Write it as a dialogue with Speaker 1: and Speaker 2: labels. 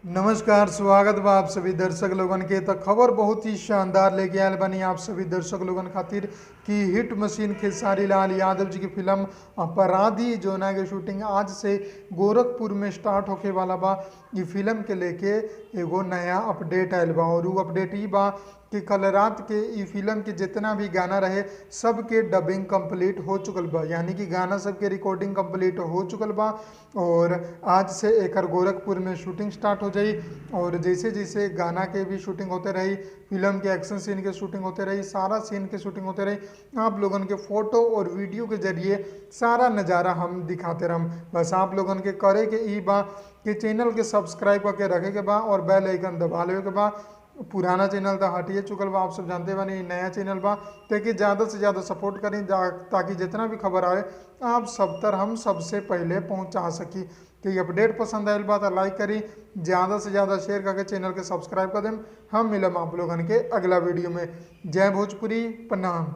Speaker 1: नमस्कार, स्वागत बा आप सभी दर्शक लोगन के। तो खबर बहुत ही शानदार लेके आयल बनी आप सभी दर्शक लोगन खातिर कि हिट मशीन खेसारी लाल यादव जी की फिल्म अपराधी जोना के शूटिंग आज से गोरखपुर में स्टार्ट होके वाला बा। ई फिल्म के लेके एगो नया अपडेट आयल बा और उ अपडेट ई बा कि कल रात के ई फिल्म के जितना भी गाना रहे सबके डबिंग कंप्लीट हो चुकल बा, यानी कि गाना सबके रिकॉर्डिंग कंप्लीट हो चुकल बा। और आज से एकर गोरखपुर में शूटिंग स्टार्ट हो जाई और जैसे जैसे गाना के भी शूटिंग होते रही, फिल्म के एक्शन सीन के शूटिंग होते रही, सारा सीन के शूटिंग होते रही, आप लोगन के फोटो और वीडियो के जरिए सारा नज़ारा हम दिखाते रहम। बस आप लोगन के करे के ई बा कि चैनल के सब्सक्राइब करके रखे के बा और बेल आइकन दबा लेवे के बा। पुराना चैनल तो हटिए चुकल बा, आप सब जानते बानी, नया चैनल बा ताकि ज़्यादा से ज़्यादा सपोर्ट करें ताकि जितना भी खबर आए आप सब तर हम सबसे पहले पहुंचा सकी। तो ये अपडेट पसंद आयल बा तो लाइक करी, ज़्यादा से ज़्यादा शेयर करके चैनल के सब्सक्राइब कर दें। हम मिलम आप लोगन के अगला वीडियो में। जय भोजपुरी, प्रणाम।